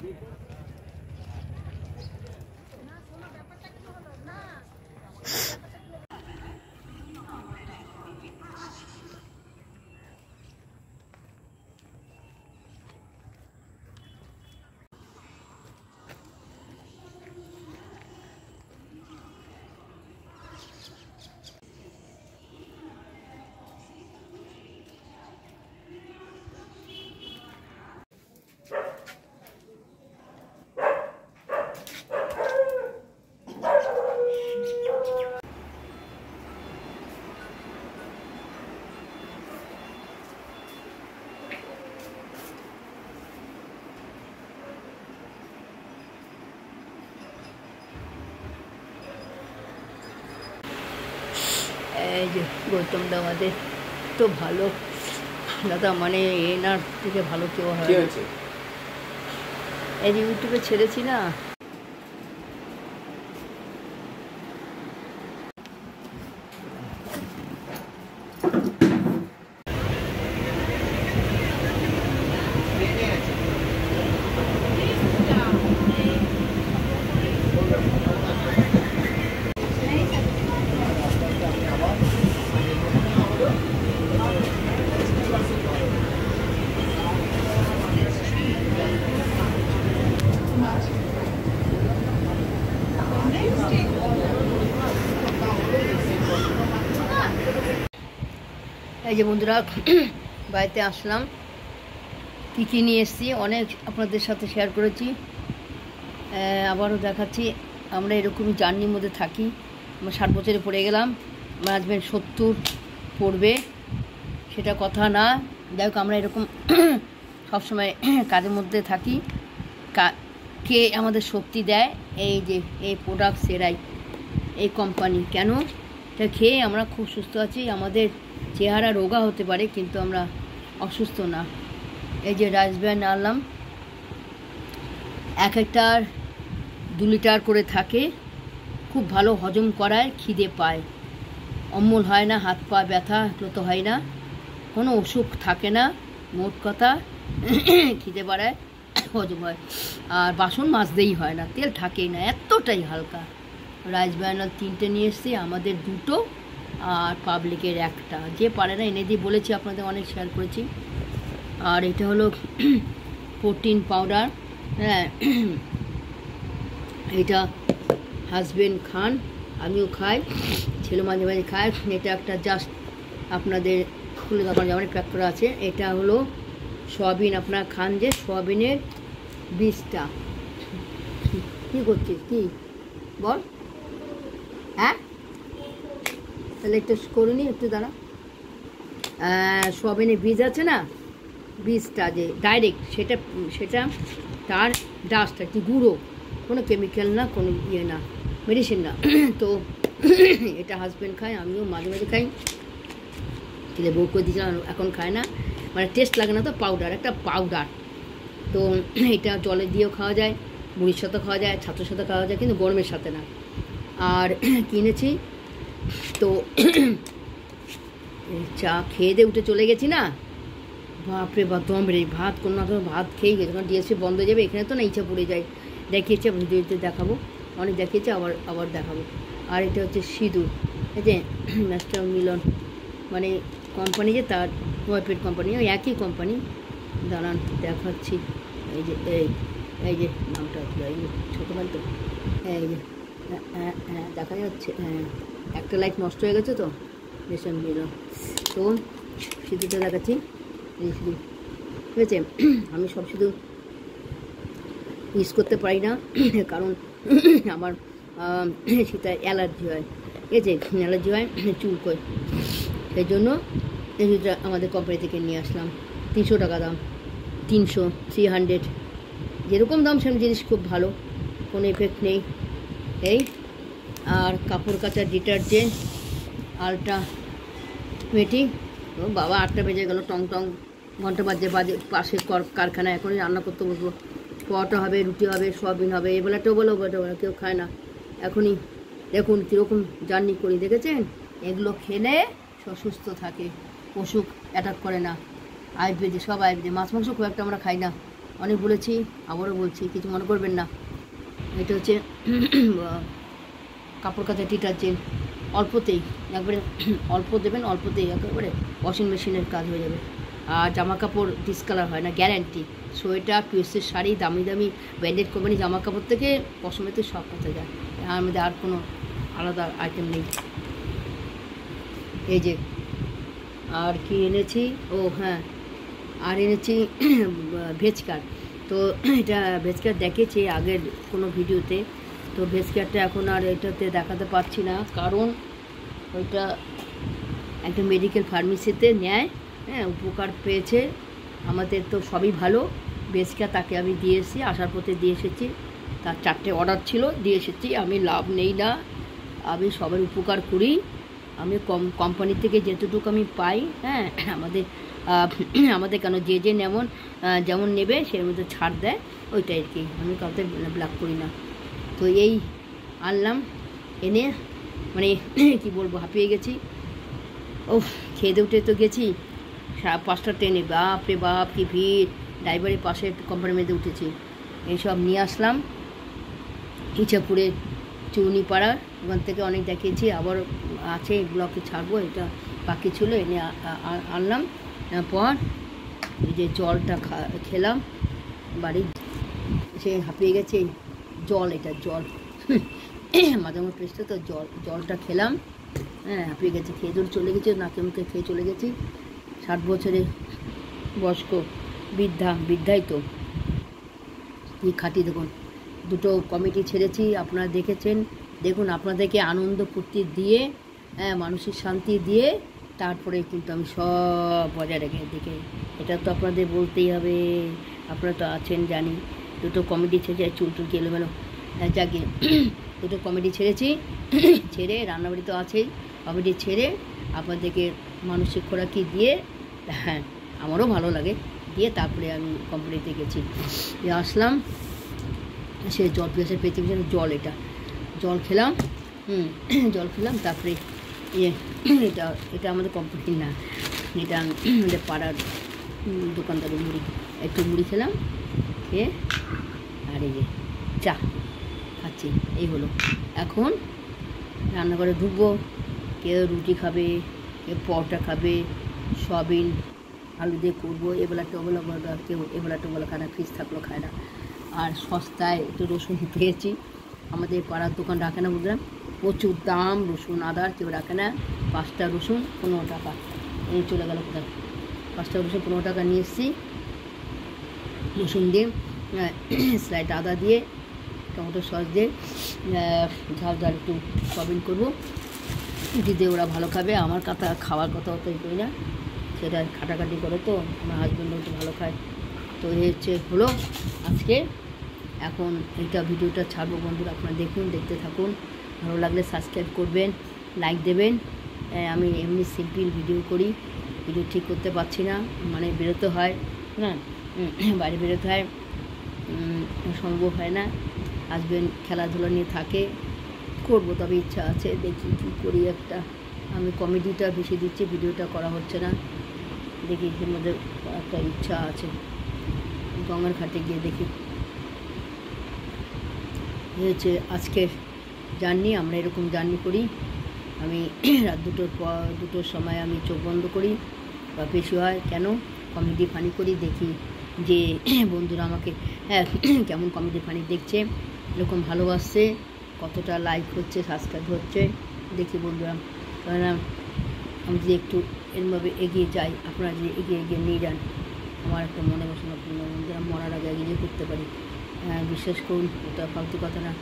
এই যে গৌতমদা আমাদের তো ভালো দাদা, মানে এনার থেকে ভালো কেউ হয়। এই ইউটিউবে ছেড়েছি না, এই যে বন্ধুরা বাড়িতে আসলাম, কী কী নিয়ে এসেছি অনেক আপনাদের সাথে শেয়ার করেছি, আবারও দেখাচ্ছি। আমরা এরকমই জার্নির মধ্যে থাকি। আমরা 60 বছরে পড়ে গেলাম, আমার হাজব্যান্ড 70 পড়বে, সেটা কথা না। যাই হোক, আমরা এরকম সবসময় কাজের মধ্যে থাকি। কে আমাদের শক্তি দেয়? এই যে এই প্রোডাক্ট সেরাই, এই কোম্পানি। কেন? এটা খেয়ে আমরা খুব সুস্থ আছি। আমাদের চেহারা রোগা হতে পারে, কিন্তু আমরা অসুস্থ না। এই যে রাইস ব্র্যান্ড আনলাম, এক একটার 2 লিটার করে থাকে, খুব ভালো হজম করায়, খিদে পায়, অম্বল হয় না, হাত পা ব্যথা তো হয় না, কোনো অসুখ থাকে না, মোট কথা খিদে বাড়ায়, হজম হয়, আর বাসন মাজতেই হয় না, তেল থাকেই না, এতটাই হালকা। রাইস ব্র্যান্ড 3টে নিয়ে এসেছি, আমাদের 2টো আর পাবলিকের 1টা। যে পারে না এনে দিয়ে বলেছি, আপনাদের অনেক শেয়ার করেছি। আর এটা হলো প্রোটিন পাউডার, হ্যাঁ, এটা হাজব্যান্ড খান, আমিও খাই, ছেলে মাঝে মাঝে খায়। এটা একটা জাস্ট আপনাদের খুলে দেখানো যেমন প্যাক করা আছে। এটা হলো সয়াবিন, আপনারা খান যে সয়াবিনের বীজটা। কী করছিস কি বল? হ্যাঁ, তাহলে একটু করে নি, একটু দাঁড়া। সয়াবিনের বীজ আছে না, বীজটা যে ডাইরেক্ট, সেটা তার ডাস্ট আর কি, গুঁড়ো, কোনো কেমিক্যাল না, কোনো ইয়ে না, মেডিসিন না। তো এটা হাজব্যান্ড খায়, আমিও মাঝে মাঝে খাই। কিন্তু বউ করে দিয়েছিলাম, এখন খায় না, মানে টেস্ট লাগে না তো। পাউডার, একটা পাউডার। তো এটা জলে দিয়েও খাওয়া যায়, মুড়ির সাথে খাওয়া যায়, ছাতুর সাথে খাওয়া যায়, কিন্তু গরমের সাথে না। আর কিনেছি তো চা খেয়ে দিয়ে উঠে চলে গেছি না, বাপরে বাপ, দম বেড়ে ভাত কোনো না কোনো ভাত খেয়ে গেছে, কারণ ডিএসসি বন্ধ হয়ে যাবে। এখানে তো না, ইচ্ছা পড়ে যায়। দেখিয়েছে, ভিডিওতে দেখাবো, অনেক দেখিয়েছে, আবার দেখাবো। আর এটা হচ্ছে সিঁদুর, এই যে ম্যাস্টার মিলন, মানে কোম্পানি যে, তার ওয়াইফের কোম্পানি, ওই একই কোম্পানি। দাঁড়ান দেখাচ্ছি। এই যে এই যে নামটা, এই যে ছোটো ভাই তো, এই যে হ্যাঁ হ্যাঁ দেখা যাচ্ছে, হ্যাঁ, একটা লাইট নষ্ট হয়ে গেছে তো, রেশন মিলন। তো সিঁদুরটা দেখাচ্ছি, এই সিঁদুর, ঠিক আছে। আমি সব সিঁদুর ইউজ করতে পারি না, কারণ আমার সেটা অ্যালার্জি হয়, ঠিক আছে, অ্যালার্জি হয়, চুলকোয়। সেই জন্য এই সিঁদুরটা আমাদের কোম্পানি থেকে নিয়ে আসলাম। 300 টাকা দাম, 300, 300, যেরকম দাম সেরকম জিনিস, খুব ভালো, কোনো এফেক্ট নেই। এই আর কাপড় কাচার ডিটারজেন্ট আলট্রা মেটি। ও বাবা, 8টা বেজে গেল, টং টং ঘন্টা বাজে পাশের কারখানায়। এখনই রান্না করতে বসবো, পরোটা হবে, রুটি হবে, সয়াবিন হবে, এবেলাটাও বলো, ওবেলাটাও, কেউ খায় না। এখনই দেখুন কীরকম জার্নি করি, দেখেছেন? এগুলো খেলে সুস্থ থাকে, অসুখ অ্যাটাক করে না। আয়ুর্বেদে, সব আয়ুর্বেদে। মাছ মাংস খুব একটা আমরা খাই না, অনেক বলেছি, আবারও বলছি, কিছু মনে করবেন না। এটা হচ্ছে কাপড় কাচা ডিটারজেন্ট, অল্পতেই একবারে অল্প দেবেন, অল্পতেই একেবারে ওয়াশিং মেশিনের কাজ হয়ে যাবে। আর জামা কাপড় ডিসকালার হয় না, গ্যারান্টি। সোয়েটার, টুইস্টের শাড়ি, দামি দামি ব্র্যান্ডেড কোম্পানি জামা কাপড় থেকে পশমেতে সব কাচা যায়, আর মধ্যে আর কোনো আলাদা আইটেম নেই। এই যে আর কি এনেছি, ও হ্যাঁ, আর এনেছি ভেজকার। তো এটা ভেজকার দেখেছি আগের কোনো ভিডিওতে, তো ভেজকারটা এখন আর এটাতে দেখাতে পারছি না, কারণ ওইটা একটা মেডিকেল ফার্মেসিতে নেয়, হ্যাঁ, উপকার পেয়েছে। আমাদের তো সবই ভালো। ভেজকার তাকে আমি দিয়ে এসেছি, আসার পথে দিয়ে এসেছি, তার 4টে অর্ডার ছিল, দিয়ে এসেছি। আমি লাভ নেই না, আমি সবার উপকার করি। আমি কোম্পানি থেকে যেতটুকু আমি পাই, হ্যাঁ, আমাদের কেন যে যেমন নেবে সের মধ্যে ছাড় দেয়, ওইটাই আর কি। আমি কাউকে ব্ল্যাক করি না। তো এই আনলাম, এনে মানে কি বলবো, হাঁপিয়ে গেছি। ও খেয়ে উঠে তো গেছি 5টা ট্রেনে, বাপরে বাপ কি ভিড়, ড্রাইভারের পাশে কোম্পানির মধ্যে উঠেছি। এইসব নিয়ে আসলাম ইচ্ছাপুরে চুনিপাড়া, ওখান থেকে অনেক দেখিয়েছি, আবার আছে, ব্লকে ছাড়বো, এটা বাকি ছিল, এনে আনলাম। পর এই যে জলটা খেলাম, বাড়ি সে হাঁপিয়ে গেছে, জল, এটা জল মাঝামাঝি পেস্টে তো জলটা খেলাম, হ্যাঁ, হাঁপিয়ে গেছে, খেয়ে দূর চলে গেছে, নাকে মুখে খেয়ে চলে গেছি। 60 বছরের বয়স্ক বৃদ্ধাই তো কি খাটি। দেখুন, 2টো কমিটি ছেড়েছি, আপনারা দেখেছেন, দেখুন, আপনাদেরকে আনন্দ ফুর্তি দিয়ে, হ্যাঁ, মানসিক শান্তি দিয়ে তারপরে কিন্তু আমি সব বজায় রেখে দেখে, এটা তো আপনাদের বলতেই হবে, আপনারা তো আছেন জানি। 2টো কমিটি ছেড়েছে, চুল এলোমেলো, যাকে 2টো কমিটি ছেড়েছি, ছেড়ে রান্নাবাড়ি তো আছেই, কমিটি ছেড়ে আপনাদেরকে মানসিক খোরাকি দিয়ে, হ্যাঁ, আমারও ভালো লাগে, দিয়ে তারপরে আমি কোম্পানিতে গেছি, আসলাম। সে জল পিয়াসের পৃথিবীর জল, এটা জল খেলাম, জল খেলাম। তারপরে এটা আমাদের কোম্পানির না, এটা আমাদের পাড়ার দোকানদারের মুড়ি, একটু মুড়ি খেলাম, খেয়ে আর এই যে চা খাচ্ছি। এই হলো, এখন রান্নাঘরে ঢুকবো, কেউ রুটি খাবে, কেউ পরোটা খাবে, সয়াবিন আলু দিয়ে করবো, এবেলা টোবেলা বলা, কেউ এবেলা টোবেলা খায় না, ফ্রিজ থাকলেও খায় না। আর সস্তায় একটু রসুন পেয়েছি, আমাদের পাড়ার দোকান রাখে না, বুঝলাম, প্রচুর দাম রসুন আদার, কেউ রাখে না। 5টা রসুন 15 টাকা, এই চলে গেল কোথায়, 5টা রসুন 15 টাকা নিয়ে এসেছি। রসুন দিয়ে স্লাইড আদা দিয়ে, টমেটো সস দিয়ে ঝাল ঝাল একটু সয়াবিন করবো, দিদি ওরা ভালো খাবে, আমার খাওয়ার কথা অত করি না, সেটা খাটাখাটি করে, তো আমার হাজব্যান্ডও একটু ভালো খায়। তো এই হলো আজকে। এখন এইটা ভিডিওটা ছাড়বো বন্ধুরা, আপনারা দেখুন, দেখতে থাকুন, ভালো লাগলে সাবস্ক্রাইব করবেন, লাইক দেবেন। আমি এমনি সিম্পল ভিডিও করি, ভিডিও ঠিক করতে পারছি না, মানে বেরোতে হয়, হ্যাঁ, বাইরে বেরোতে হয়, সম্ভব হয় না। হাজব্যান্ড খেলাধুলা নিয়ে থাকে, করবো, তবে ইচ্ছা আছে, দেখি কী করি। আমি কমেডিটা বেশি দিচ্ছি, ভিডিওটা করা হচ্ছে না, দেখি এর মধ্যে একটা ইচ্ছা আছে, গঙ্গার ঘাটে গিয়ে দেখি। হচ্ছে আজকের জার্নি, আমরা এরকম জার্নি করি। আমি রাত 2টোর সময় আমি চোখ বন্ধ করি, বা বেশি হয় কেন, কমেডি ফানি করি, দেখি যে বন্ধুরা আমাকে কেমন কমেডি ফানি দেখছে, এরকম ভালোবাসছে, কতটা লাইক হচ্ছে, সাবস্ক্রাইব হচ্ছে, দেখি বন্ধুরা। কারণ আমি যদি একটু এরমভাবে এগিয়ে যাই, আপনারা যদি এগিয়ে নিয়ে যান, আমার একটা মনে বাসনা পূর্ণ, বন্ধুরা, মরার আগে এগিয়ে করতে পারি। বিশ্বাস করুন, ওটা ফালতু কথা না।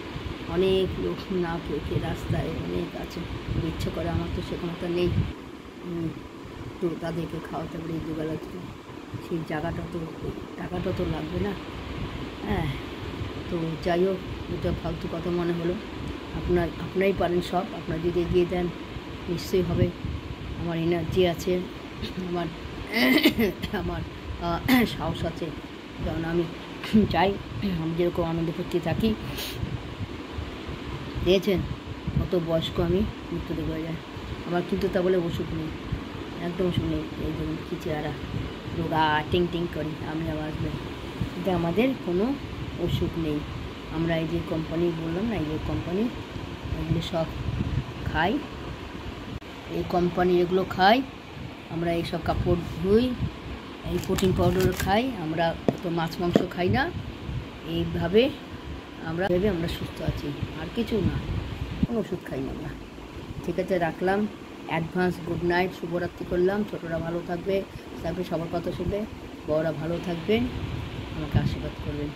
অনেক লোক না খেয়ে রাস্তায় অনেক আছে, ইচ্ছে করে, আমার তো সে ক্ষমতা নেই, তো তাদেরকে খাওয়াতে পারি দুবেলা, সেই টাকাটা তো লাগবে না, হ্যাঁ। তো যাই হোক, এটা ফালতু কথা মনে হলো। আপনারাই পারেন সব, আপনারা যদি এগিয়ে দেন নিশ্চয়ই হবে। আমার এনার্জি আছে, আমার সাহস আছে, যেমন আমি চাই আমি যেরকম আনন্দ করতে থাকি। দিয়েছেন কত বয়স্ক আমি, মৃত্যু দেখে হয়ে যায় আমার, কিন্তু তা বলে ওষুধ নেই, একদম ওষুধ নেই। এই ধরুন কি চেহারা, রোগা টিং করি, আমি আবার আসবে এটা আমাদের কোনো ওষুধ নেই। আমরা এই যে কোম্পানি বললাম না, এই যে কোম্পানি, এগুলো সব খাই, এই কোম্পানি এগুলো খাই। আমরা এইসব কাপড় ধুই, এই প্রোটিন পাউডার খাই। আমরা তো মাছ মাংস খাই না। এইভাবে আমরা সুস্থ আছি, আর কিছু না, কোনো ওষুধ খাই না আমরা। ঠিক আছে, রাখলাম। অ্যাডভান্স গুড নাইট, শুভরাত্রি করলাম। ছোটরা ভালো থাকবে, সবার কথা শুনবে, বড়রা ভালো থাকবেন, আমাকে আশীর্বাদ করবেন।